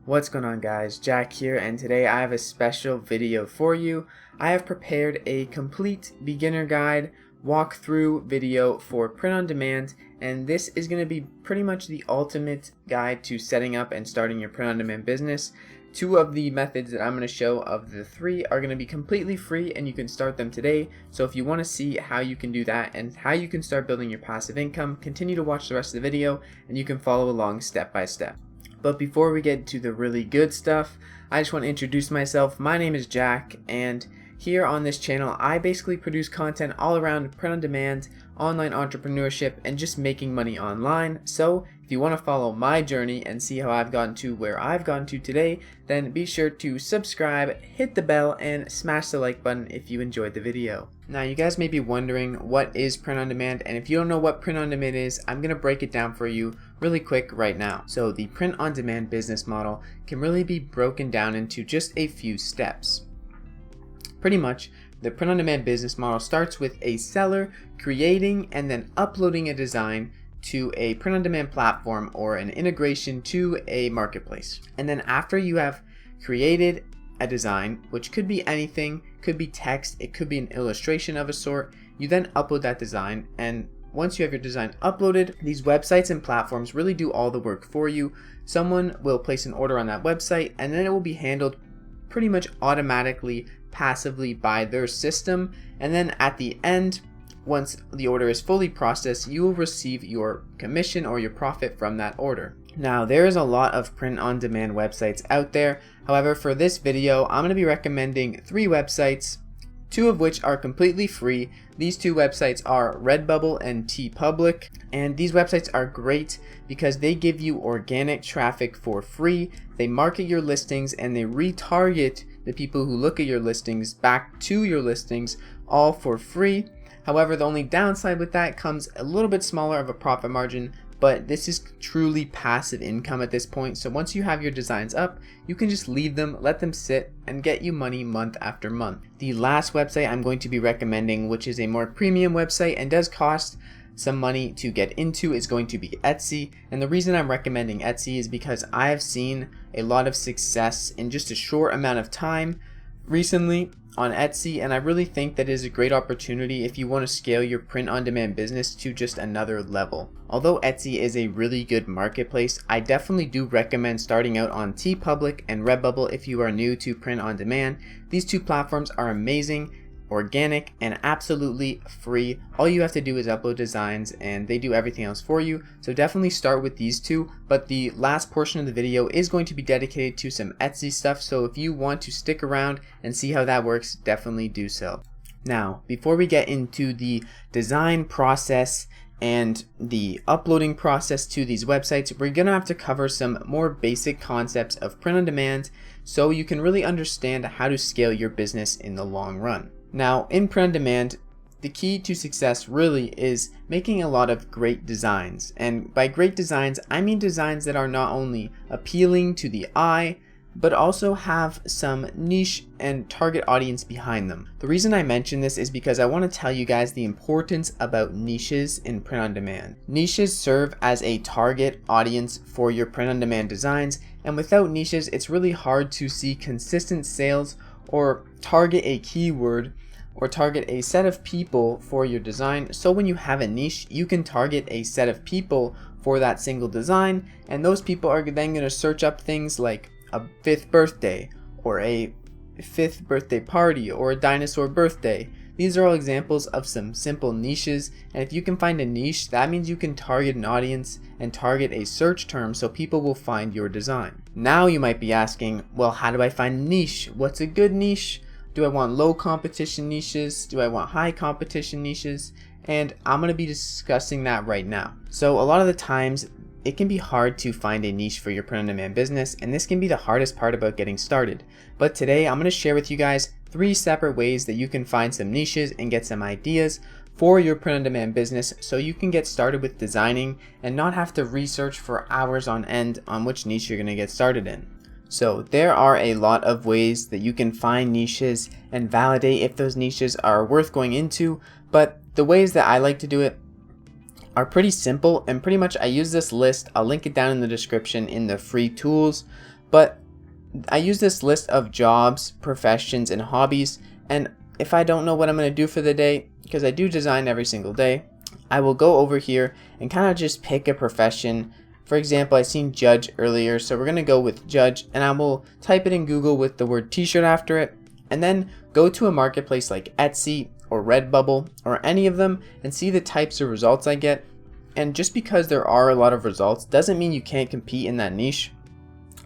What's going on, guys? Jack here, and today I have a special video for you. I have prepared a complete beginner guide walkthrough video for print on demand, and this is going to be pretty much the ultimate guide to setting up and starting your print on demand business. Two of the methods that I'm going to show of the three are going to be completely free and you can start them today. So if you want to see how you can do that and how you can start building your passive income, continue to watch the rest of the video and you can follow along step by step. But before we get to the really good stuff, I just want to introduce myself. My name is Jack, and here on this channel I basically produce content all around print on demand, online entrepreneurship, and just making money online. So if you want to follow my journey and see how I've gotten to where I've gotten to today, then be sure to subscribe, hit the bell, and smash the like button if you enjoyed the video. Now you guys may be wondering, what is print on demand? And if you don't know what print on demand is, I'm going to break it down for you really quick right now. So the print on demand business model can really be broken down into just a few steps. Pretty much, the print on demand business model starts with a seller creating and then uploading a design to a print on demand platform or an integration to a marketplace. And then after you have created a design, which could be anything, could be text, it could be an illustration of a sort, you then upload that design, and once you have your design uploaded, these websites and platforms really do all the work for you. Someone will place an order on that website and then it will be handled pretty much automatically, passively by their system, and then at the end, once the order is fully processed, you will receive your commission or your profit from that order. Now there is a lot of print on demand websites out there. However, for this video I'm going to be recommending 3 websites, 2 of which are completely free. These 2 websites are Redbubble and TeePublic, and these websites are great because they give you organic traffic for free. They market your listings and they retarget the people who look at your listings back to your listings, all for free. However, the only downside with that comes a little bit smaller of a profit margin, but this is truly passive income at this point. So once you have your designs up, you can just leave them, let them sit, and get you money month after month. The last website I'm going to be recommending, which is a more premium website and does cost some money to get into, is going to be Etsy. And the reason I'm recommending Etsy is because I have seen a lot of success in just a short amount of time recently on Etsy, and I really think that is a great opportunity if you want to scale your print on demand business to just another level. Although Etsy is a really good marketplace, I definitely do recommend starting out on TeePublic and Redbubble if you are new to print on demand. These 2 platforms are amazing, organic, and absolutely free. All you have to do is upload designs and they do everything else for you. So definitely start with these 2, but the last portion of the video is going to be dedicated to some Etsy stuff. So if you want to stick around and see how that works, definitely do so. Now, before we get into the design process and the uploading process to these websites, we're gonna have to cover some more basic concepts of print on demand so you can really understand how to scale your business in the long run. Now, in print on demand, the key to success really is making a lot of great designs. And by great designs, I mean designs that are not only appealing to the eye, but also have some niche and target audience behind them. The reason I mention this is because I want to tell you guys the importance about niches in print on demand. Niches serve as a target audience for your print on demand designs, and without niches, it's really hard to see consistent sales or target a keyword or target a set of people for your design. So when you have a niche, you can target a set of people for that single design, and those people are then going to search up things like a 5th birthday or a 5th birthday party or a dinosaur birthday. These are all examples of some simple niches, and if you can find a niche, that means you can target an audience and target a search term so people will find your design. Now you might be asking, well, how do I find a niche? What's a good niche? Do I want low competition niches? Do I want high competition niches? And I'm going to be discussing that right now. So a lot of the times it can be hard to find a niche for your print on demand business, and this can be the hardest part about getting started. But today I'm going to share with you guys 3 separate ways that you can find some niches and get some ideas for your print on demand business so you can get started with designing and not have to research for hours on end on which niche you're going to get started in. So there are a lot of ways that you can find niches and validate if those niches are worth going into, but the ways that I like to do it are pretty simple, and pretty much I use this list. I'll link it down in the description in the free tools, But I use this list of jobs, professions, and hobbies, and if I don't know what I'm going to do for the day, because I do design every single day, I will go over here and kind of just pick a profession. For example, I seen judge earlier, so we're going to go with judge, and I will type it in Google with the word t-shirt after it, and then go to a marketplace like Etsy or Redbubble or any of them and see the types of results I get. And just because there are a lot of results doesn't mean you can't compete in that niche,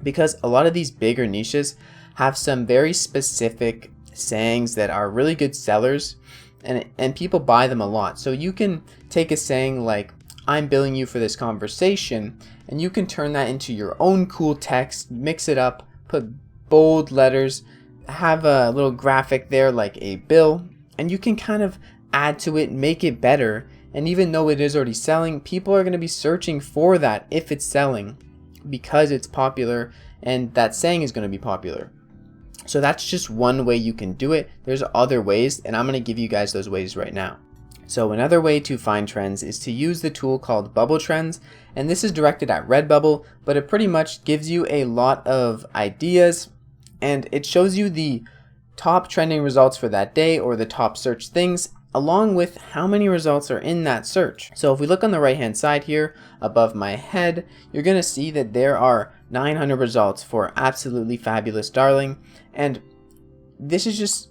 because a lot of these bigger niches have some very specific sayings that are really good sellers, and people buy them a lot. So you can take a saying like, I'm billing you for this conversation, and you can turn that into your own cool text, mix it up, put bold letters, have a little graphic there like a bill, and you can kind of add to it, make it better. And even though it is already selling, people are going to be searching for that if it's selling, because it's popular and that saying is going to be popular. So that's just one way you can do it. There's other ways, and I'm going to give you guys those ways right now. So another way to find trends is to use the tool called Bubble Trends, and this is directed at Redbubble, but it pretty much gives you a lot of ideas, and it shows you the top trending results for that day or the top search things, along with how many results are in that search. So if we look on the right hand side here above my head, you're going to see that there are 900 results for Absolutely Fabulous Darling, and this is just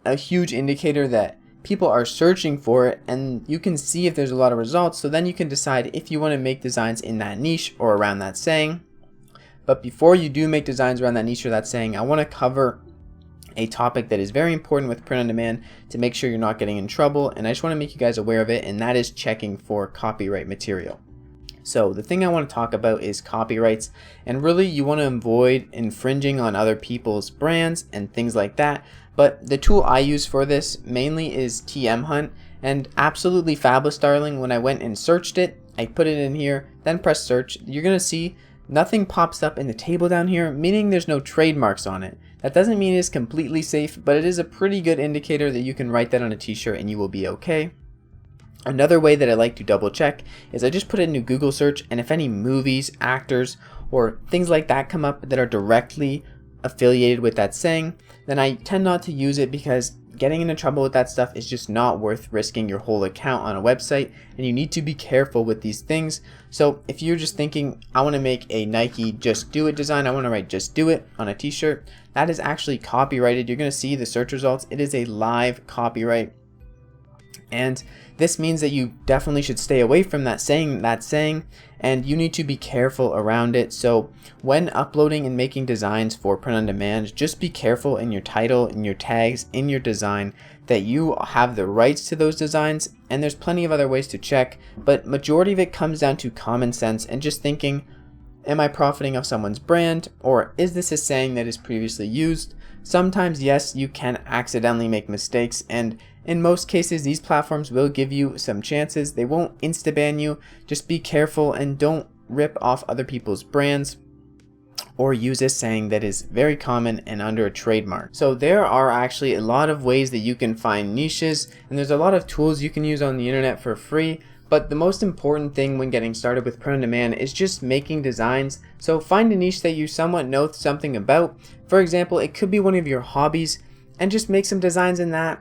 a huge indicator that people are searching for it, and you can see if there's a lot of results, so then you can decide if you want to make designs in that niche or around that saying. But before you do make designs around that niche or that saying, I want to cover a topic that is very important with print on demand to make sure you're not getting in trouble, and I just want to make you guys aware of it, and that is checking for copyright material. So the thing I want to talk about is copyrights, and really you want to avoid infringing on other people's brands and things like that. But the tool I use for this mainly is TM Hunt, and Absolutely Fabulous Darling, when I went and searched it, I put it in here, then press search, you're going to see nothing pops up in the table down here, meaning there's no trademarks on it. That doesn't mean it's completely safe, but it is a pretty good indicator that you can write that on a t-shirt and you will be okay. Another way that I like to double check is I just put it into Google search, and if any movies, actors, or things like that come up that are directly affiliated with that saying, then I tend not to use it, because getting into trouble with that stuff is just not worth risking your whole account on a website, and you need to be careful with these things. So if you're just thinking, I want to make a Nike Just Do It design, I want to write Just Do It on a t-shirt, that is actually copyrighted. You're going to see the search results. It is a live copyright, and this means that you definitely should stay away from that saying, and you need to be careful around it. So when uploading and making designs for print on demand, just be careful in your title, in your tags, in your design, that you have the rights to those designs. And there's plenty of other ways to check, but majority of it comes down to common sense and just thinking, am I profiting off someone's brand, or is this a saying that is previously used? Sometimes, yes, you can accidentally make mistakes, and in most cases, these platforms will give you some chances. They won't insta-ban you. Just be careful and don't rip off other people's brands or use a saying that is very common and under a trademark. So there are actually a lot of ways that you can find niches, and there's a lot of tools you can use on the internet for free. But the most important thing when getting started with print on demand is just making designs. So find a niche that you somewhat know something about. For example, it could be one of your hobbies, and just make some designs in that.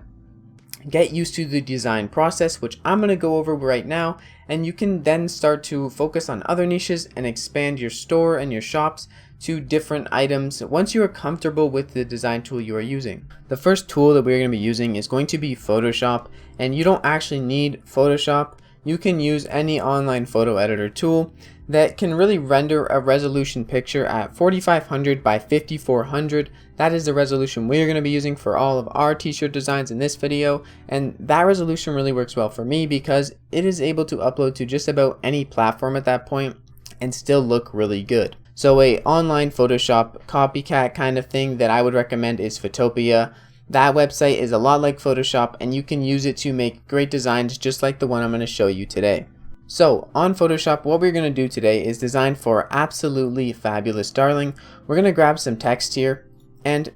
Get used to the design process, which I'm going to go over right now, and you can then start to focus on other niches and expand your store and your shops to different items once you are comfortable with the design tool you are using. The first tool that we're going to be using is going to be Photoshop, and you don't actually need Photoshop. You can use any online photo editor tool that can really render a resolution picture at 4500 by 5400. That is the resolution we're going to be using for all of our t-shirt designs in this video, and that resolution really works well for me because it is able to upload to just about any platform at that point and still look really good. So a online Photoshop copycat kind of thing that I would recommend is Photopia. That website is a lot like Photoshop, and you can use it to make great designs just like the one I'm going to show you today. So on Photoshop, what we're going to do today is design for Absolutely Fabulous Darling. We're going to grab some text here, and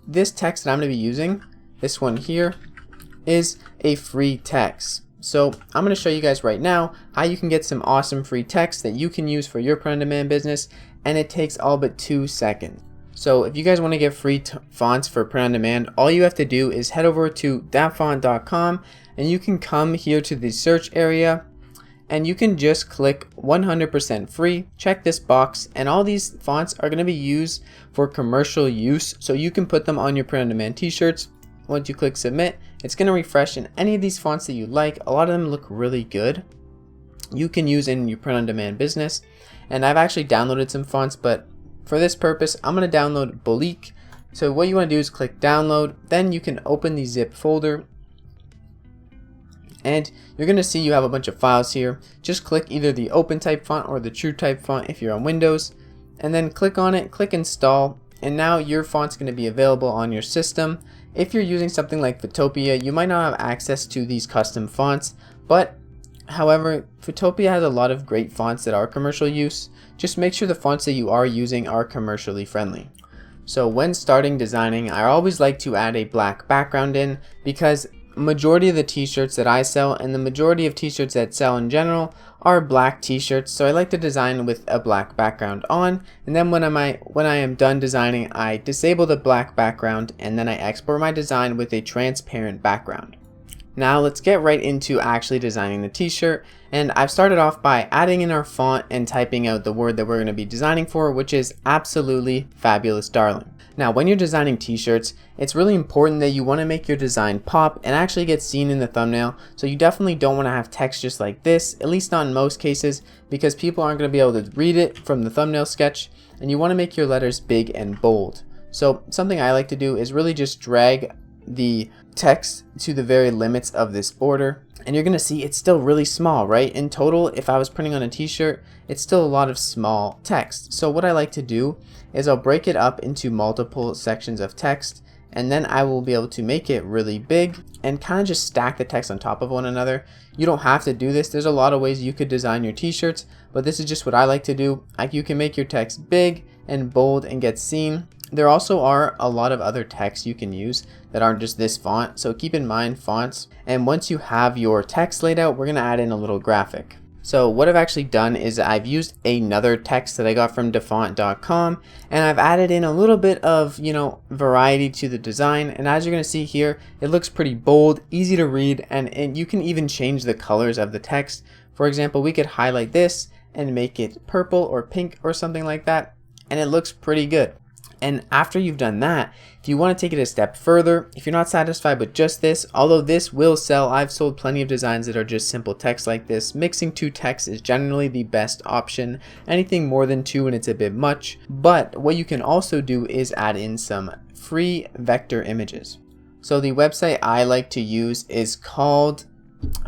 this text that I'm going to be using, this one here, is a free text. So I'm going to show you guys right now how you can get some awesome free text that you can use for your print-on-demand business, and it takes all but 2 seconds. So if you guys want to get free fonts for print on demand, all you have to do is head over to thatfont.com, and you can come here to the search area and you can just click 100% free, check this box, and all these fonts are going to be used for commercial use, so you can put them on your print on demand t-shirts. Once you click submit, it's going to refresh, and any of these fonts that you like, a lot of them look really good, you can use in your print on demand business. And I've actually downloaded some fonts, but for this purpose I'm going to download Bulik. So what you want to do is click download, then you can open the zip folder, and you're going to see you have a bunch of files here. Just click either the open type font or the true type font if you're on Windows, and then click on it, click install, and now your font's going to be available on your system. If you're using something like Photopia, you might not have access to these custom fonts, but however, Photopia has a lot of great fonts that are commercial use. Just make sure the fonts that you are using are commercially friendly. So when starting designing, I always like to add a black background in, because majority of the t-shirts that I sell and the majority of t-shirts that sell in general are black t-shirts, so I like to design with a black background on, and then when I am done designing, I disable the black background and then I export my design with a transparent background. Now let's get right into actually designing the t-shirt, and I've started off by adding in our font and typing out the word that we're going to be designing for, which is absolutely fabulous darling. Now when you're designing t-shirts, it's really important that you want to make your design pop and actually get seen in the thumbnail, so you definitely don't want to have text just like this, at least not in most cases, because people aren't going to be able to read it from the thumbnail sketch, and you want to make your letters big and bold. So something I like to do is really just drag the text to the very limits of this border, and you're gonna see it's still really small, right? In total, if I was printing on a t-shirt, it's still a lot of small text. So what I like to do is I'll break it up into multiple sections of text, and then I will be able to make it really big and kind of just stack the text on top of one another. You don't have to do this. There's a lot of ways you could design your t-shirts, but this is just what I like to do. You can make your text big and bold and get seen. There also are a lot of other text you can use that aren't just this font, so keep in mind fonts. And once you have your text laid out, we're going to add in a little graphic. So what I've actually done is I've used another text that I got from dafont.com, and I've added in a little bit of, variety to the design. And as you're going to see here, it looks pretty bold, easy to read, and you can even change the colors of the text. For example, we could highlight this and make it purple or pink or something like that, and it looks pretty good. And after you've done that, if you want to take it a step further, if you're not satisfied with just this, although this will sell, I've sold plenty of designs that are just simple text like this. Mixing two texts is generally the best option. Anything more than two and it's a bit much. But what you can also do is add in some free vector images. So the website I like to use is called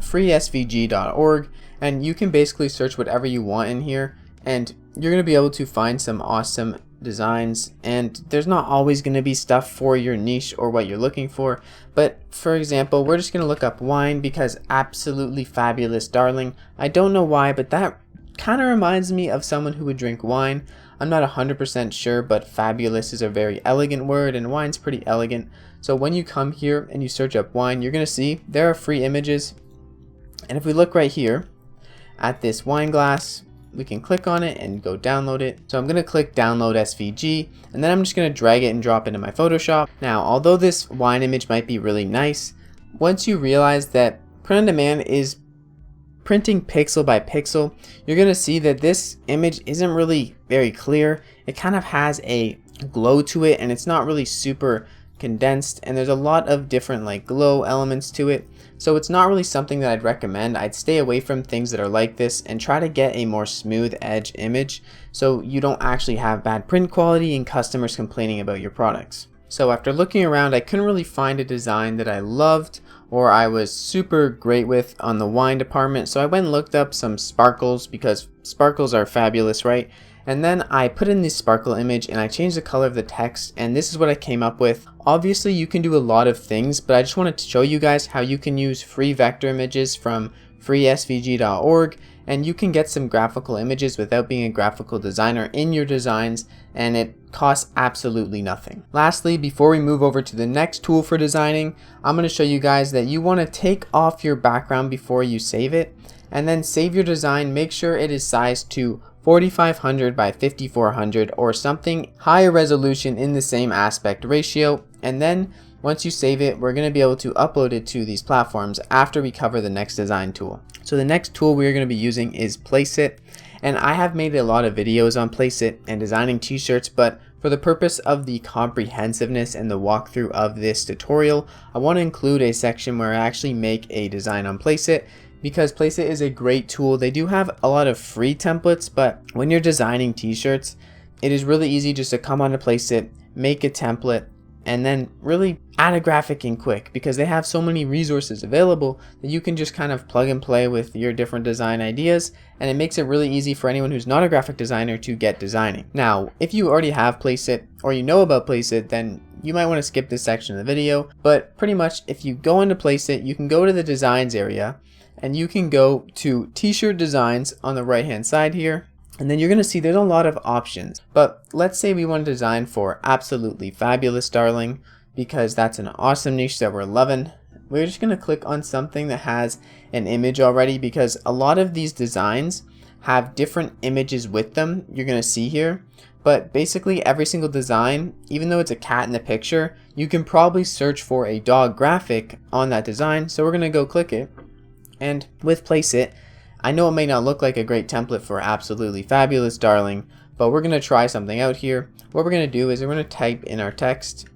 freesvg.org, and you can basically search whatever you want in here, and you're going to be able to find some awesome designs. And there's not always going to be stuff for your niche or what you're looking for, but for example, we're just going to look up wine because absolutely fabulous darling. I don't know why, but that kind of reminds me of someone who would drink wine. I'm not 100% sure, but fabulous is a very elegant word and wine's pretty elegant. So when you come here and you search up wine, you're going to see there are free images. And if we look right here at this wine glass, we can click on it and go download it. So I'm going to click download SVG, and then I'm just going to drag it and drop it into my Photoshop. Now, although this wine image might be really nice, once you realize that print on demand is printing pixel by pixel, you're going to see that this image isn't really very clear. It kind of has a glow to it, and it's not really super condensed, and there's a lot of different like glow elements to it. So it's not really something that I'd recommend. I'd stay away from things that are like this and try to get a more smooth edge image so you don't actually have bad print quality and customers complaining about your products. So after looking around, I couldn't really find a design that I loved or I was super great with on the wine department. So I went and looked up some sparkles because sparkles are fabulous, right? And then I put in this sparkle image and I changed the color of the text, and this is what I came up with. Obviously you can do a lot of things, but I just wanted to show you guys how you can use free vector images from freesvg.org, and you can get some graphical images without being a graphical designer in your designs, and it costs absolutely nothing. Lastly, before we move over to the next tool for designing, I'm going to show you guys that you want to take off your background before you save it, and then save your design. Make sure it is sized to 4500 by 5400 or something higher resolution in the same aspect ratio. And then once you save it, we're going to be able to upload it to these platforms after we cover the next design tool. So the next tool we're going to be using is Placeit. And I have made a lot of videos on Placeit and designing t-shirts, but for the purpose of the comprehensiveness and the walkthrough of this tutorial, I want to include a section where I actually make a design on Placeit, because Placeit is a great tool. They do have a lot of free templates, but when you're designing t-shirts, it is really easy just to come onto Placeit, make a template, and then really add a graphic in quick, because they have so many resources available that you can just kind of plug and play with your different design ideas, and it makes it really easy for anyone who's not a graphic designer to get designing. Now, if you already have Placeit or you know about Placeit, then you might want to skip this section of the video, but pretty much if you go into Placeit, you can go to the designs area and you can go to t-shirt designs on the right hand side here. And then you're going to see there's a lot of options, but let's say we want to design for Absolutely Fabulous Darling, because that's an awesome niche that we're loving. We're just going to click on something that has an image already, because a lot of these designs have different images with them, you're going to see here. But basically every single design, even though it's a cat in the picture, you can probably search for a dog graphic on that design. So we're going to go click it, and with Placeit, I know it may not look like a great template for Absolutely Fabulous Darling, but we're going to try something out here. What we're going to do is we're going to type in our text,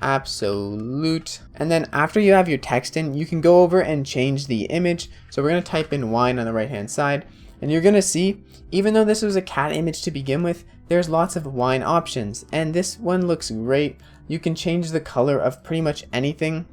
absolute, and then after you have your text in, you can go over and change the image. So we're going to type in wine on the right hand side, and you're going to see, even though this was a cat image to begin with, there's lots of wine options, and this one looks great. You can change the color of pretty much anything.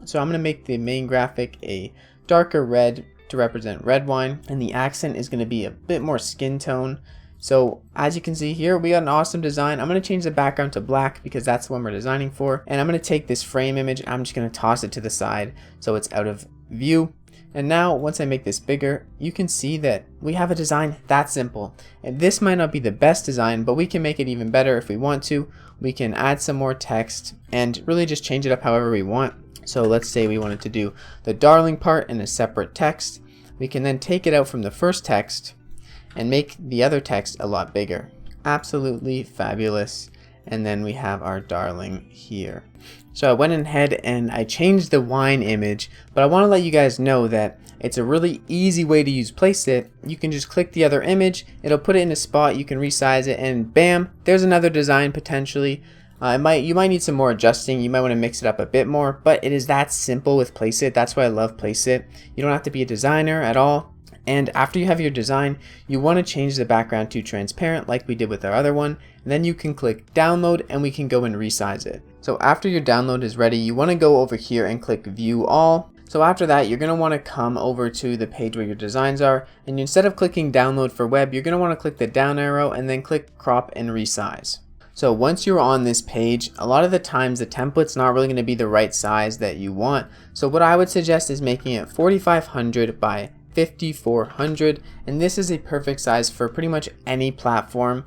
So I'm going to make the main graphic a darker red to represent red wine, and the accent is going to be a bit more skin tone. So as you can see here, we got an awesome design. I'm going to change the background to black because that's the one we're designing for, and I'm going to take this frame image and I'm just going to toss it to the side so it's out of view. And now once I make this bigger, you can see that we have a design that simple. And this might not be the best design, but we can make it even better if we want to. We can add some more text and really just change it up however we want. So let's say we wanted to do the darling part in a separate text. We can then take it out from the first text and make the other text a lot bigger. Absolutely Fabulous. And then we have our darling here. So I went ahead and I changed the wine image, but I want to let you guys know that it's a really easy way to use Placeit. You can just click the other image, it'll put it in a spot, you can resize it, and bam, there's another design potentially. You might need some more adjusting, you might want to mix it up a bit more, but it is that simple with Placeit. That's why I love Placeit. You don't have to be a designer at all. And after you have your design, you want to change the background to transparent like we did with our other one. And then you can click download and we can go and resize it. So after your download is ready, you want to go over here and click view all. So after that, you're going to want to come over to the page where your designs are, and instead of clicking download for web, you're going to want to click the down arrow and then click crop and resize. So once you're on this page, a lot of the times the template's not really going to be the right size that you want. So what I would suggest is making it 4500 by 5400, and this is a perfect size for pretty much any platform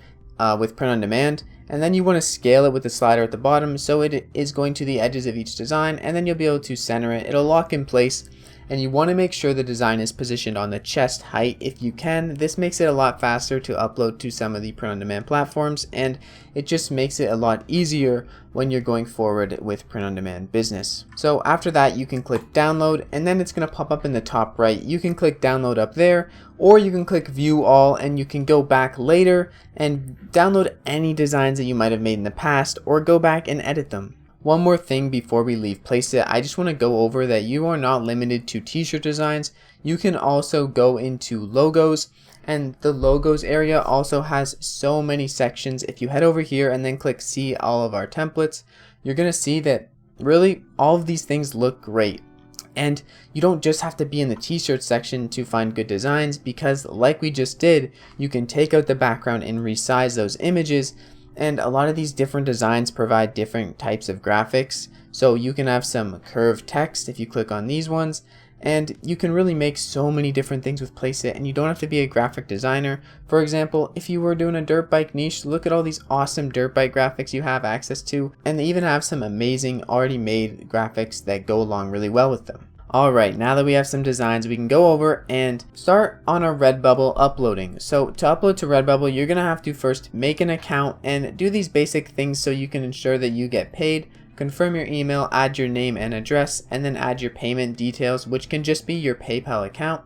with print on demand. And then you want to scale it with the slider at the bottom so it is going to the edges of each design, and then you'll be able to center it. It'll lock in place, and you want to make sure the design is positioned on the chest height if you can. This makes it a lot faster to upload to some of the print on demand platforms, and it just makes it a lot easier when you're going forward with print on demand business. So after that, you can click download, and then it's going to pop up in the top right. You can click download up there, or you can click view all, and you can go back later and download any designs that you might have made in the past, or go back and edit them. One more thing before we leave Placeit, I just want to go over that you are not limited to t-shirt designs. You can also go into logos, and the logos area also has so many sections. If you head over here and then click see all of our templates, you're going to see that really all of these things look great. And you don't just have to be in the t-shirt section to find good designs, because like we just did, you can take out the background and resize those images. And a lot of these different designs provide different types of graphics. So you can have some curved text if you click on these ones, and you can really make so many different things with Placeit, and you don't have to be a graphic designer. For example, if you were doing a dirt bike niche, look at all these awesome dirt bike graphics you have access to, and they even have some amazing already made graphics that go along really well with them. Alright, now that we have some designs, we can go over and start on our Redbubble uploading. So to upload to Redbubble, you're going to have to first make an account and do these basic things so you can ensure that you get paid. Confirm your email, add your name and address, and then add your payment details, which can just be your PayPal account.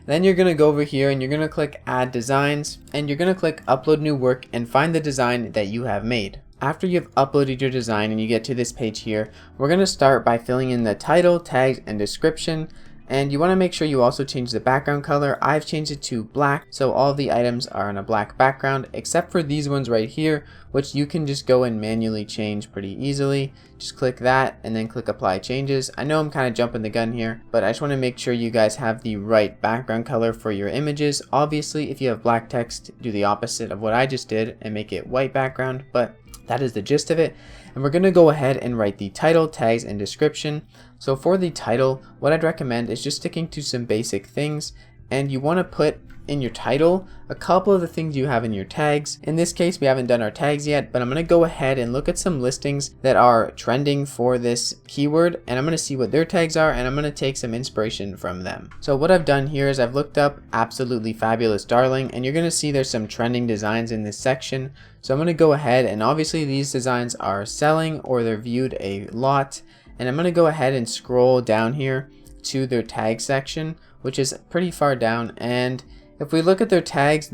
Then you're going to go over here and you're going to click Add Designs, and you're going to click Upload New Work and find the design that you have made. After you've uploaded your design and you get to this page here, we're going to start by filling in the title, tags, and description. And you want to make sure you also change the background color. I've changed it to black, so all the items are on a black background, except for these ones right here, which you can just go and manually change pretty easily. Just click that and then click Apply Changes. I know I'm kind of jumping the gun here, but I just want to make sure you guys have the right background color for your images. Obviously, if you have black text, do the opposite of what I just did and make it white background, but that is the gist of it. And we're going to go ahead and write the title, tags, and description. So for the title, what I'd recommend is just sticking to some basic things, and you want to put in your title a couple of the things you have in your tags. In this case, we haven't done our tags yet, but I'm going to go ahead and look at some listings that are trending for this keyword, and I'm going to see what their tags are, and I'm going to take some inspiration from them. So what I've done here is I've looked up Absolutely Fabulous Darling, and you're going to see there's some trending designs in this section. So I'm going to go ahead, and obviously these designs are selling or they're viewed a lot, and I'm going to go ahead and scroll down here to their tag section, which is pretty far down. And if we look at their tags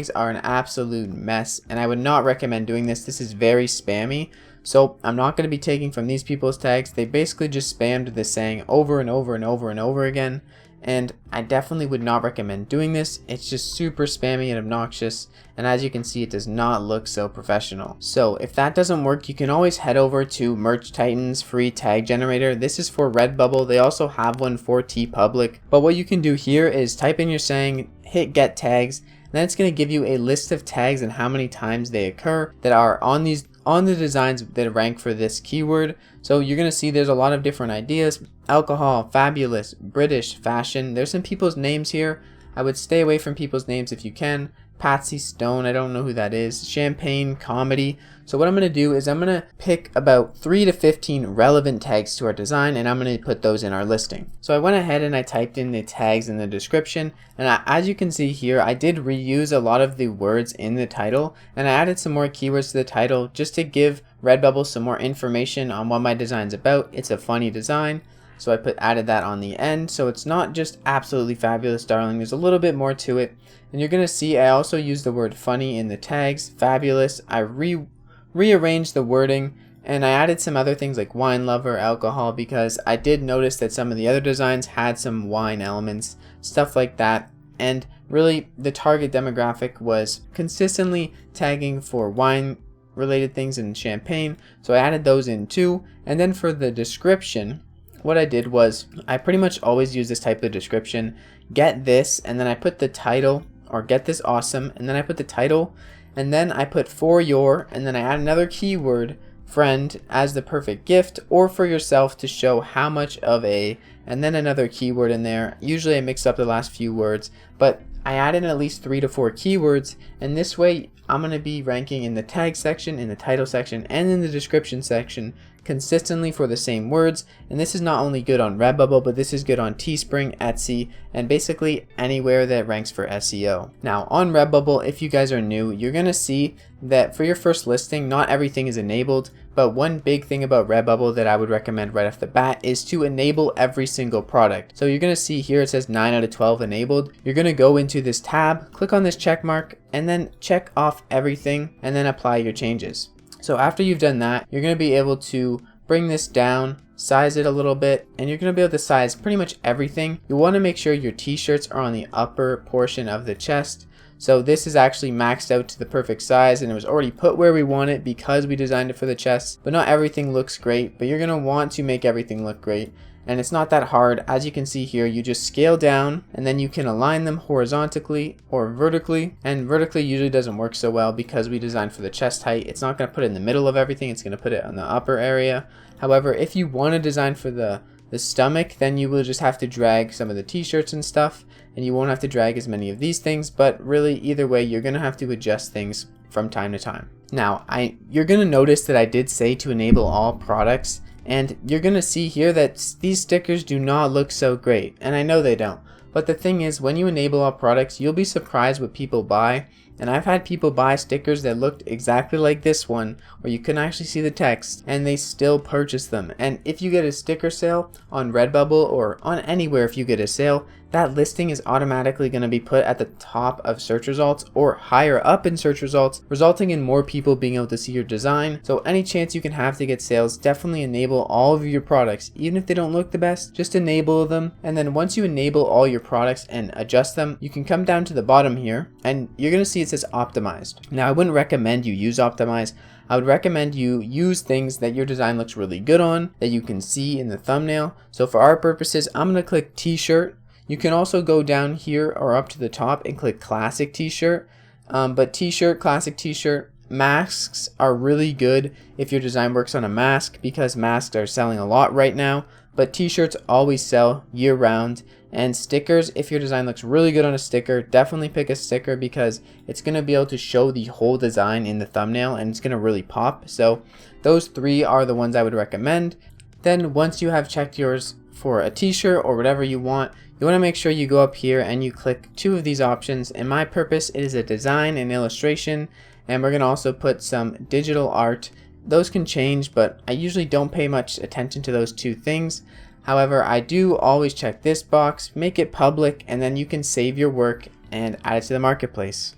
are an absolute mess, and I would not recommend doing this. This is very spammy, so I'm not going to be taking from these people's tags. They basically just spammed this saying over and over and over and over again, and I definitely would not recommend doing this. It's just super spammy and obnoxious, and as you can see, it does not look so professional. So if that doesn't work, you can always head over to Merch Titan's free tag generator. This is for Redbubble. They also have one for TeePublic, but what you can do here is type in your saying, hit get tags, and then it's going to give you a list of tags and how many times they occur that are on the designs that rank for this keyword. So you're going to see there's a lot of different ideas: alcohol, fabulous, British, fashion. There's some people's names here. I would stay away from people's names if you can. Patsy Stone, I don't know who that is. Champagne, comedy. So what I'm going to do is I'm going to pick about 3 to 15 relevant tags to our design, and I'm going to put those in our listing. So I went ahead and I typed in the tags in the description, and as you can see here, I did reuse a lot of the words in the title, and I added some more keywords to the title just to give Redbubble some more information on what my design's about. It's a funny design, so I added that on the end. So it's not just Absolutely Fabulous Darling, there's a little bit more to it. And you're going to see I also used the word funny in the tags, fabulous. I rearranged the wording, and I added some other things like wine lover, alcohol, because I did notice that some of the other designs had some wine elements, stuff like that. And really the target demographic was consistently tagging for wine related things and champagne, so I added those in too. And then for the description, what I did was I pretty much always use this type of description: get this, and then I put the title, or get this awesome, and then I put the title, and then I put for your, and then I add another keyword, friend, as the perfect gift, or for yourself to show how much of a, and then another keyword in there. Usually I mix up the last few words, but I added at least 3 to 4 keywords, and this way I'm going to be ranking in the tag section, in the title section, and in the description section consistently for the same words. And this is not only good on Redbubble, but this is good on Teespring, Etsy, and basically anywhere that ranks for SEO. Now on Redbubble, if you guys are new, you're going to see that for your first listing, not everything is enabled, but one big thing about Redbubble that I would recommend right off the bat is to enable every single product. So you're going to see here it says 9 out of 12 enabled. You're going to go into this tab, click on this check mark, and then check off everything, and then apply your changes. So after you've done that, you're going to be able to bring this down, size it a little bit, and you're going to be able to size pretty much everything. You want to make sure your t-shirts are on the upper portion of the chest. So this is actually maxed out to the perfect size, and it was already put where we want it because we designed it for the chest. But not everything looks great, but you're going to want to make everything look great. And it's not that hard. As you can see here, you just scale down, and then you can align them horizontally or vertically. And vertically usually doesn't work so well because we designed for the chest height. It's not going to put it in the middle of everything. It's going to put it on the upper area. However, if you want to design for the stomach, then you will just have to drag some of the t-shirts and stuff, and you won't have to drag as many of these things. But really, either way, you're going to have to adjust things from time to time. Now, you're going to notice that I did say to enable all products, and you're gonna see here that these stickers do not look so great, and I know they don't. But the thing is, when you enable all products, you'll be surprised what people buy. And I've had people buy stickers that looked exactly like this one, where you couldn't actually see the text, and they still purchase them. And if you get a sticker sale on Redbubble or on anywhere, if you get a sale, that listing is automatically going to be put at the top of search results or higher up in search results, resulting in more people being able to see your design. So any chance you can have to get sales, definitely enable all of your products. Even if they don't look the best, just enable them. And then once you enable all your products and adjust them, you can come down to the bottom here and you're going to see it says optimized. Now I wouldn't recommend you use optimize. I would recommend you use things that your design looks really good on, that you can see in the thumbnail. So for our purposes, I'm going to click t-shirt. You can also go down here or up to the top and click classic t-shirt. But t-shirt, classic t-shirt, masks are really good if your design works on a mask, because masks are selling a lot right now. But t-shirts always sell year round. And stickers, if your design looks really good on a sticker, definitely pick a sticker, because it's going to be able to show the whole design in the thumbnail and it's going to really pop. So those three are the ones I would recommend. Then once you have checked yours for a t-shirt or whatever you want to make sure you go up here and you click two of these options. In my purpose, it is a design and illustration, and we're going to also put some digital art. Those can change, but I usually don't pay much attention to those two things. However, I do always check this box, make it public, and then you can save your work and add it to the marketplace.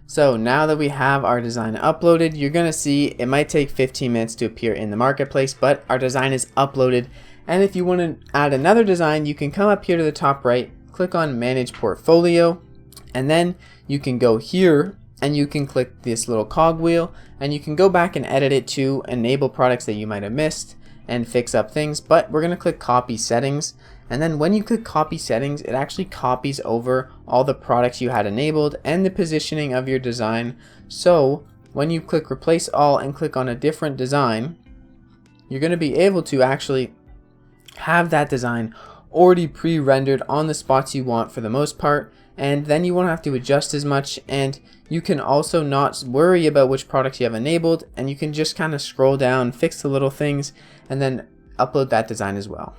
So now that we have our design uploaded, you're going to see it might take 15 minutes to appear in the marketplace, but our design is uploaded. And if you want to add another design, you can come up here to the top right, click on Manage Portfolio, and then you can go here and you can click this little cogwheel and you can go back and edit it to enable products that you might have missed and fix up things. But we're going to click Copy Settings, and then when you click Copy Settings, it actually copies over all the products you had enabled and the positioning of your design. So when you click Replace All and click on a different design, you're going to be able to actually have that design already pre-rendered on the spots you want for the most part, and then you won't have to adjust as much, and you can also not worry about which products you have enabled, and you can just kind of scroll down, fix the little things, and then upload that design as well.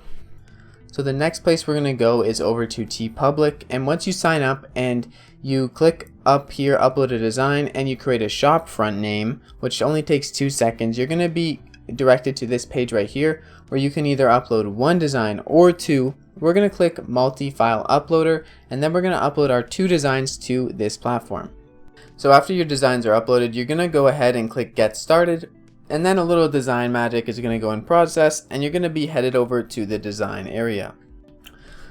So the next place we're going to go is over to TeePublic, and once you sign up and you click up here, upload a design, and you create a shop front name, which only takes 2 seconds, you're going to be directed to this page right here where you can either upload one design or two. We're going to click multi-file uploader, and then we're going to upload our 2 designs to this platform. So after your designs are uploaded, you're going to go ahead and click get started, and then a little design magic is going to go in process, and you're going to be headed over to the design area.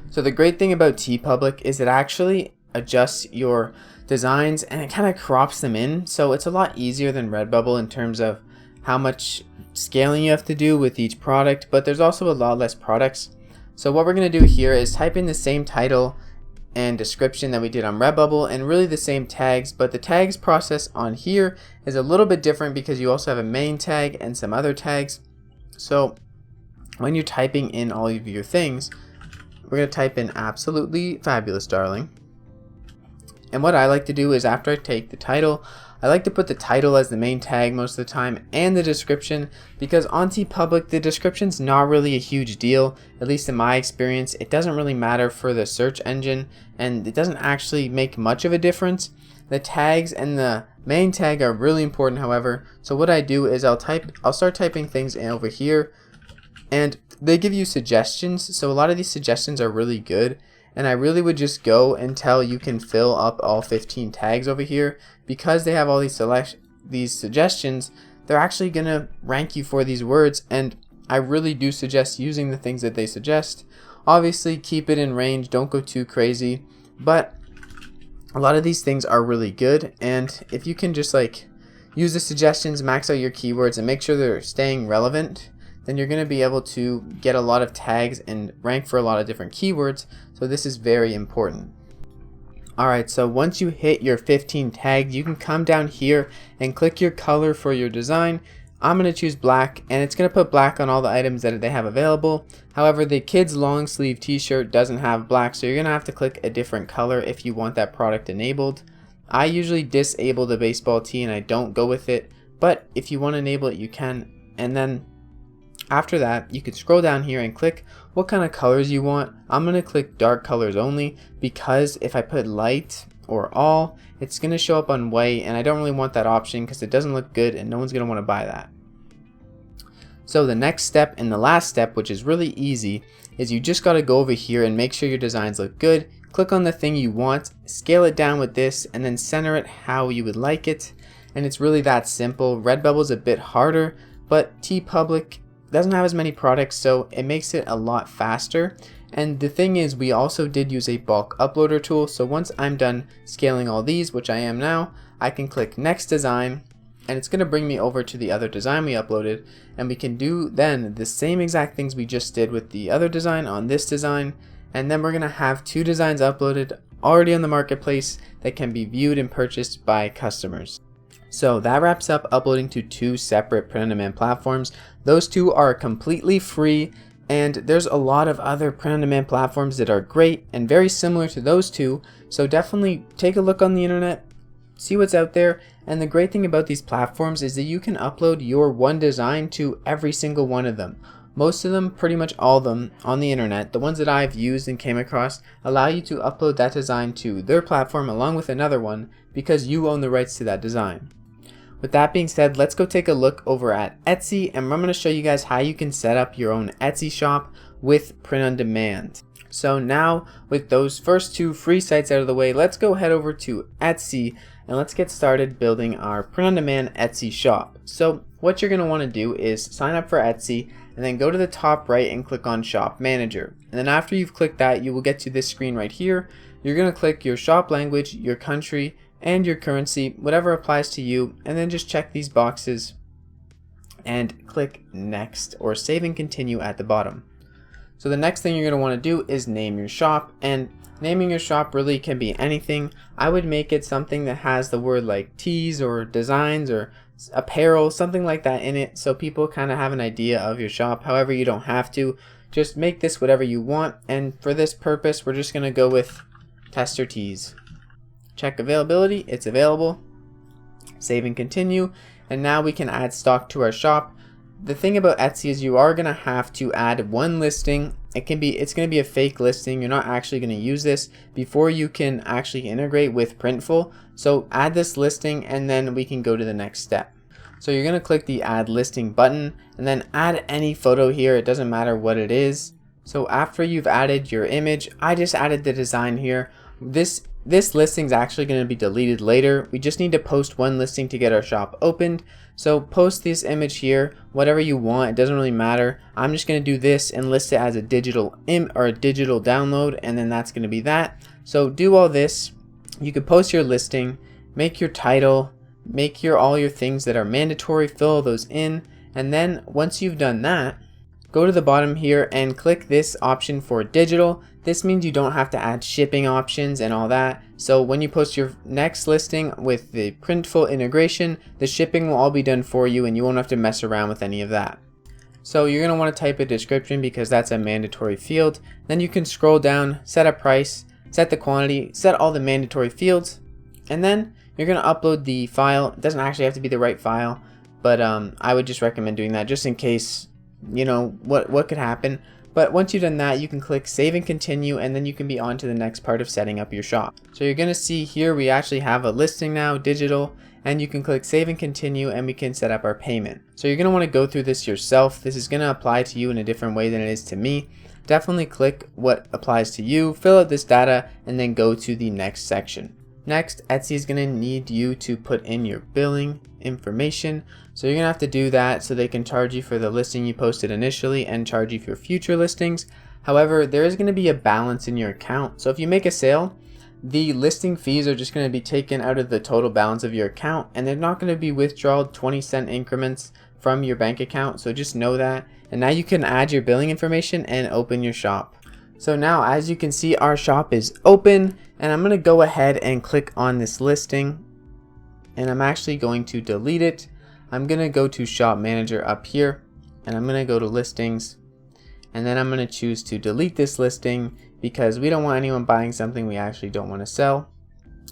So the great thing about TeePublic is it actually adjusts your designs and it kind of crops them in, so it's a lot easier than Redbubble in terms of how much scaling you have to do with each product, but there's also a lot less products. So what we're going to do here is type in the same title and description that we did on Redbubble, and really the same tags, but the tags process on here is a little bit different because you also have a main tag and some other tags. So when you're typing in all of your things, we're going to type in absolutely fabulous, darling. And what I like to do is after I take the title, I like to put the title as the main tag most of the time and the description, because on TeePublic the description's not really a huge deal, at least in my experience. It doesn't really matter for the search engine and it doesn't actually make much of a difference. The tags and the main tag are really important, however. So what I do is I'll start typing things in over here, and they give you suggestions. So a lot of these suggestions are really good. And I really would just go until you can fill up all 15 tags over here, because they have all these suggestions. They're actually going to rank you for these words, and I really do suggest using the things that they suggest. Obviously keep it in range, don't go too crazy, but a lot of these things are really good, and if you can just use the suggestions, max out your keywords, and make sure they're staying relevant, then you're going to be able to get a lot of tags and rank for a lot of different keywords. So this is very important. Alright, so once you hit your 15 tags, you can come down here and click your color for your design. I'm going to choose black, and it's going to put black on all the items that they have available. However, the kids long sleeve t-shirt doesn't have black, so you're going to have to click a different color if you want that product enabled. I usually disable the baseball tee and I don't go with it, but if you want to enable it, you can. And then After that, you can scroll down here and click what kind of colors you want. I'm going to click dark colors only because if I put light or all, it's going to show up on white, and I don't really want that option because it doesn't look good and no one's going to want to buy that. So the next step and the last step, which is really easy, is you just got to go over here and make sure your designs look good. Click on the thing you want, scale it down with this, and then center it how you would like it. And it's really that simple. Redbubble is a bit harder, but TeePublic doesn't have as many products, so it makes it a lot faster. And the thing is, we also did use a bulk uploader tool, so once I'm done scaling all these, which I am now, I can click next design, and it's going to bring me over to the other design we uploaded, and we can do then the same exact things we just did with the other design on this design, and then we're going to have 2 designs uploaded already on the marketplace that can be viewed and purchased by customers. So that wraps up uploading to 2 separate print-on-demand platforms. Those 2 are completely free, and there's a lot of other print-on-demand platforms that are great and very similar to those 2, so definitely take a look on the internet, see what's out there. And the great thing about these platforms is that you can upload your one design to every single one of them. Most of them, pretty much all of them on the internet, the ones that I've used and came across, allow you to upload that design to their platform along with another one because you own the rights to that design. With that being said, let's go take a look over at Etsy, and I'm going to show you guys how you can set up your own Etsy shop with print on demand. So now with those first 2 free sites out of the way, let's go head over to Etsy and let's get started building our print on demand Etsy shop. So what you're going to want to do is sign up for Etsy and then go to the top right and click on Shop Manager. And then after you've clicked that, you will get to this screen right here. You're going to click your shop language, your country, and your currency, whatever applies to you, and then just check these boxes and click next or save and continue at the bottom. So the next thing you're going to want to do is name your shop, and naming your shop really can be anything. I would make it something that has the word like tees or designs or apparel, something like that in it, so people kind of have an idea of your shop. However, you don't have to. Just make this whatever you want, and for this purpose we're just going to go with Tester Tees. Check availability, it's available. Save and continue, and now we can add stock to our shop. The thing about Etsy is you are going to have to add one listing. It's going to be a fake listing. You're not actually going to use this before you can actually integrate with Printful. So add this listing and then we can go to the next step. So you're going to click the add listing button and then add any photo here. It doesn't matter what it is. So after you've added your image, I just added the design here. This listing is actually going to be deleted later. We just need to post one listing to get our shop opened. So post this image here, whatever you want, it doesn't really matter. I'm just going to do this and list it as a digital download, and then that's going to be that. So do all this. You can post your listing, make your title, make all your things that are mandatory, fill those in, and then once you've done that, go to the bottom here and click this option for digital. This means you don't have to add shipping options and all that. So when you post your next listing with the Printful integration, the shipping will all be done for you and you won't have to mess around with any of that. So you're going to want to type a description because that's a mandatory field. Then you can scroll down, set a price, set the quantity, set all the mandatory fields, and then you're going to upload the file. It doesn't actually have to be the right file, but I would just recommend doing that just in case, you know, what could happen. But once you've done that, you can click save and continue, and then you can be on to the next part of setting up your shop. So you're going to see here we actually have a listing now, digital, and you can click save and continue and we can set up our payment. So you're going to want to go through this yourself. This is going to apply to you in a different way than it is to me. Definitely click what applies to you, fill out this data, and then go to the next section. Next, Etsy is going to need you to put in your billing information. So you're going to have to do that so they can charge you for the listing you posted initially and charge you for future listings. However, there is going to be a balance in your account. So if you make a sale, the listing fees are just going to be taken out of the total balance of your account, and they're not going to be withdrawn 20-cent increments from your bank account. So just know that. And now you can add your billing information and open your shop. So now, as you can see, our shop is open, and I'm going to go ahead and click on this listing, and I'm actually going to delete it. I'm going to go to Shop Manager up here, and I'm going to go to Listings, and then I'm going to choose to delete this listing because we don't want anyone buying something we actually don't want to sell.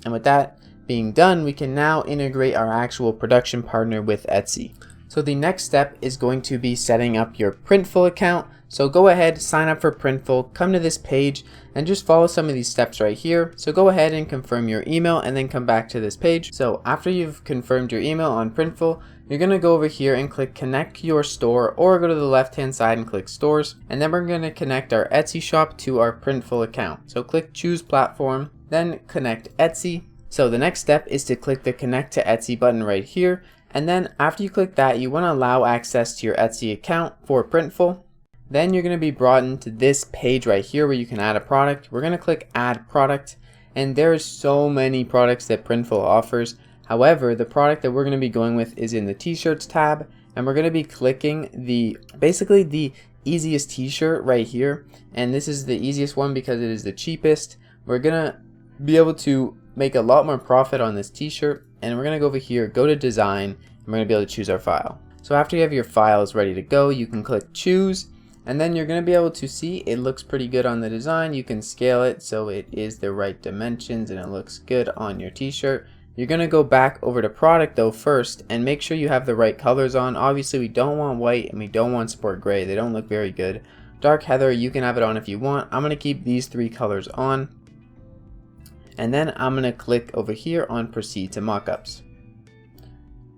And with that being done, we can now integrate our actual production partner with Etsy. So So the next step is going to be setting up your Printful account. So go ahead, sign up for Printful, come to this page, and just follow some of these steps right here. So go ahead and confirm your email and then come back to this page. So after you've confirmed your email on Printful, you're going to go over here and click connect your store, or go to the left hand side and click stores. And then we're going to connect our Etsy shop to our Printful account. So click choose platform, then connect Etsy. So the next step is to click the connect to Etsy button right here. And then after you click that, you want to allow access to your Etsy account for Printful. Then you're going to be brought into this page right here where you can add a product. We're going to click add product, and there's so many products that Printful offers. However, the product that we're going to be going with is in the t-shirts tab, and we're going to be clicking basically the easiest t-shirt right here. And this is the easiest one because it is the cheapest. We're going to be able to make a lot more profit on this t-shirt, and we're going to go over here, go to design, and we're going to be able to choose our file. So after you have your files ready to go, you can click choose. And then you're going to be able to see it looks pretty good on the design. You can scale it so it is the right dimensions and it looks good on your t-shirt. You're going to go back over to product though first and make sure you have the right colors on. Obviously we don't want white and we don't want sport gray. They don't look very good. Dark heather, you can have it on if you want. I'm going to keep these three colors on. And then I'm going to click over here on proceed to mockups.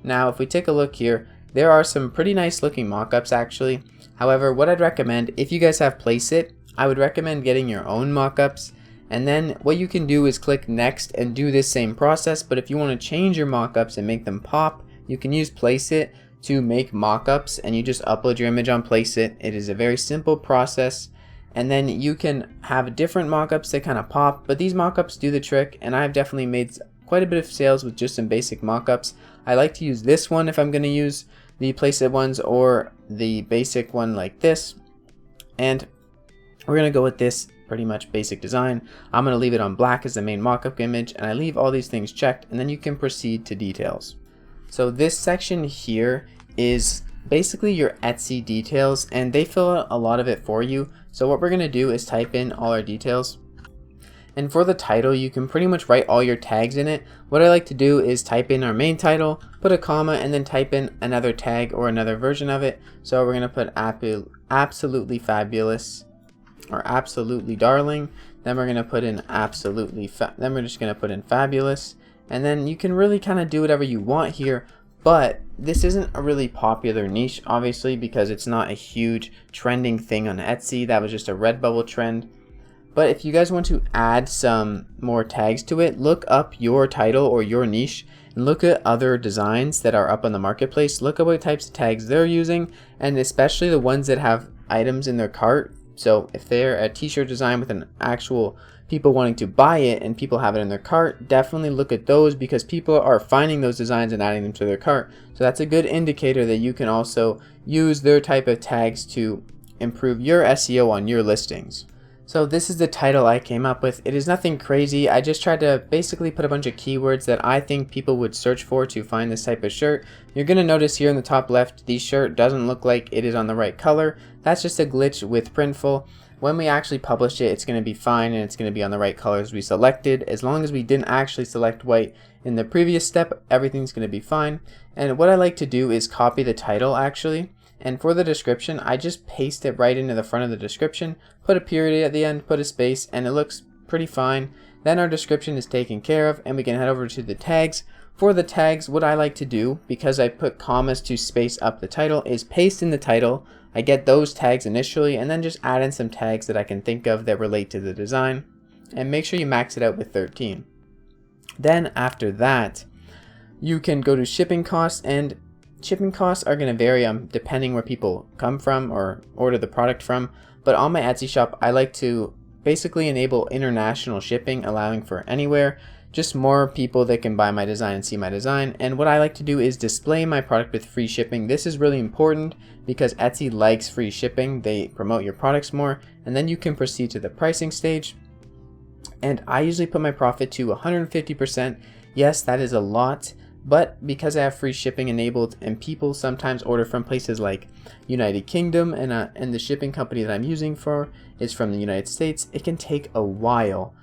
Now if we take a look here, there are some pretty nice looking mockups actually. However, what I'd recommend, if you guys have Placeit, I would recommend getting your own mockups. And then what you can do is click next and do this same process. But if you want to change your mockups and make them pop, you can use Placeit to make mockups, and you just upload your image on Placeit. It is a very simple process. And then you can have different mockups that kind of pop, but these mockups do the trick, and I've definitely made quite a bit of sales with just some basic mockups. I like to use this one if I'm going to use the Placeit ones, or the basic one like this. And we're going to go with this pretty much basic design. I'm going to leave it on black as the main mockup image, and I leave all these things checked, and then you can proceed to details. So this section here is basically your Etsy details, and they fill out a lot of it for you. So what we're going to do is type in all our details. And for the title, you can pretty much write all your tags in it. What I like to do is type in our main title, put a comma, and then type in another tag or another version of it. So we're going to put absolutely fabulous or absolutely darling. Then we're going to put in then we're just going to put in fabulous. And then you can really kind of do whatever you want here. But this isn't a really popular niche, obviously, because it's not a huge trending thing on Etsy. That was just a Redbubble trend. But if you guys want to add some more tags to it, look up your title or your niche and look at other designs that are up on the marketplace. Look at what types of tags they're using, and especially the ones that have items in their cart. So if they're a t-shirt design with an actual people wanting to buy it and people have it in their cart, definitely look at those, because people are finding those designs and adding them to their cart. So that's a good indicator that you can also use their type of tags to improve your SEO on your listings. So this is the title I came up with. It is nothing crazy. I just tried to basically put a bunch of keywords that I think people would search for to find this type of shirt. You're going to notice here in the top left, the shirt doesn't look like it is on the right color. That's just a glitch with Printful. When we actually publish it, it's going to be fine, and it's going to be on the right colors we selected. As long as we didn't actually select white in the previous step, everything's going to be fine. And what I like to do is copy the title actually. And for the description, I just paste it right into the front of the description, put a period at the end, put a space, and it looks pretty fine. Then our description is taken care of, and we can head over to the tags. For the tags, what I like to do, because I put commas to space up the title, is paste in the title. I get those tags initially, and then just add in some tags that I can think of that relate to the design. And make sure you max it out with 13. Then after that, you can go to shipping costs, and shipping costs are going to vary depending where people come from or order the product from. But on my Etsy shop, I like to basically enable international shipping, allowing for anywhere, just more people that can buy my design and see my design. And what I like to do is display my product with free shipping. This is really important because Etsy likes free shipping. They promote your products more, and then you can proceed to the pricing stage. And I usually put my profit to 150%. Yes, that is a lot. But because I have free shipping enabled, and people sometimes order from places like United Kingdom, and the shipping company that I'm using is from the United States, it can take a while.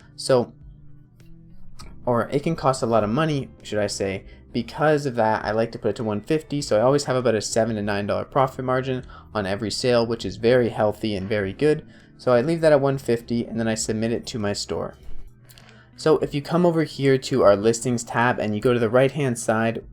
Or it can cost a lot of money, should I say, because of that, I like to put it to 150, so I always have about a $7 to $9 profit margin on every sale, which is very healthy and very good. So I leave that at 150 and then I submit it to my store. So if you come over here to our listings tab and you go to the right hand side,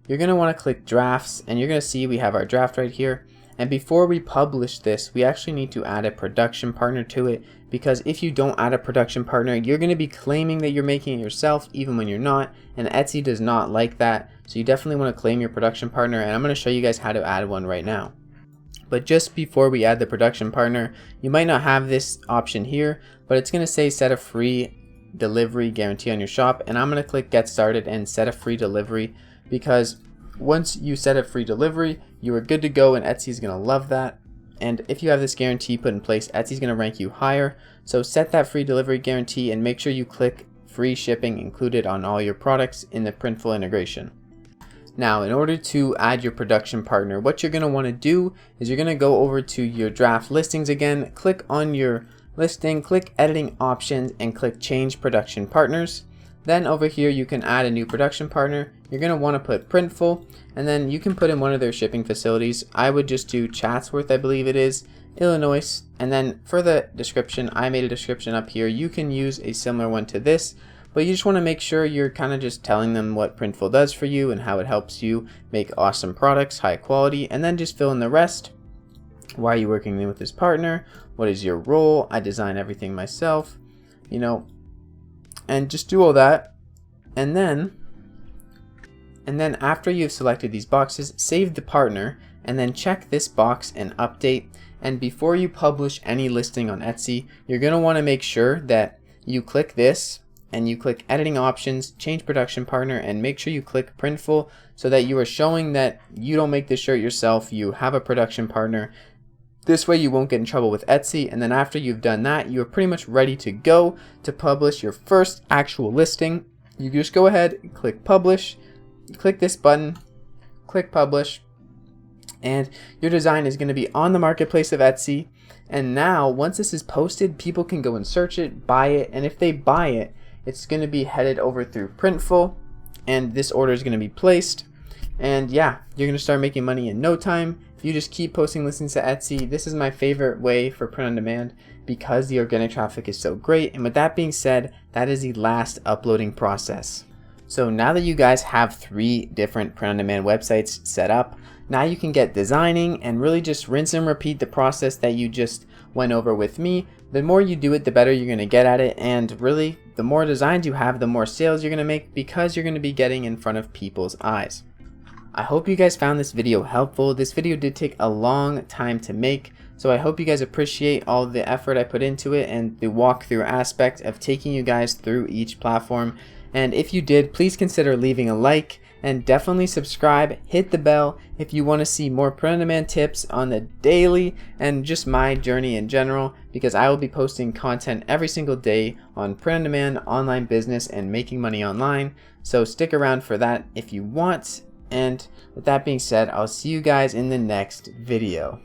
you're going to want to click drafts, and you're going to see we have our draft right here. And before we publish this, we actually need to add a production partner to it, because if you don't add a production partner, you're going to be claiming that you're making it yourself even when you're not, and Etsy does not like that. So you definitely want to claim your production partner, and I'm going to show you guys how to add one right now. But just before we add the production partner, you might not have this option here, but it's going to say set a free delivery guarantee on your shop, and I'm going to click get started and set a free delivery, because once you set a free delivery, you are good to go, and Etsy is going to love that. And if you have this guarantee put in place, Etsy is going to rank you higher. So set that free delivery guarantee and make sure you click free shipping included on all your products in the Printful integration. Now, in order to add your production partner, what you're going to want to do is you're going to go over to your draft listings again, click on your listing, click editing options, and click change production partners. Then over here you can add a new production partner. You're going to want to put Printful, and then you can put in one of their shipping facilities. I would just do Chatsworth, I believe it is, Illinois. And then for the description, I made a description up here. You can use a similar one to this, but you just want to make sure you're kind of just telling them what Printful does for you and how it helps you make awesome products, high quality, and then just fill in the rest. Why are you working with this partner? What is your role? I design everything myself, and just do all that. And then after you've selected these boxes, save the partner, and then check this box and update. And before you publish any listing on Etsy, you're going to want to make sure that you click this and you click editing options, change production partner, and make sure you click Printful, so that you are showing that you don't make this shirt yourself, you have a production partner. This way you won't get in trouble with Etsy. And then after you've done that, you're pretty much ready to go to publish your first actual listing. You just go ahead and click publish, click this button, click publish, and your design is going to be on the marketplace of Etsy. And now once this is posted, people can go and search it, buy it, and if they buy it, it's going to be headed over through Printful, and this order is going to be placed. And yeah, you're going to start making money in no time. You just keep posting listings to Etsy. This is my favorite way for print on demand because the organic traffic is so great. And with that being said, that is the last uploading process. So now that you guys have 3 different print on demand websites set up, now you can get designing and really just rinse and repeat the process that you just went over with me. The more you do it, the better you're going to get at it. And really, the more designs you have, the more sales you're going to make, because you're going to be getting in front of people's eyes. I hope you guys found this video helpful. This video did take a long time to make, so I hope you guys appreciate all the effort I put into it and the walkthrough aspect of taking you guys through each platform. And if you did, please consider leaving a like and definitely subscribe, hit the bell if you want to see more print on demand tips on the daily and just my journey in general, because I will be posting content every single day on print on demand, online business, and making money online. So stick around for that if you want. And with that being said, I'll see you guys in the next video.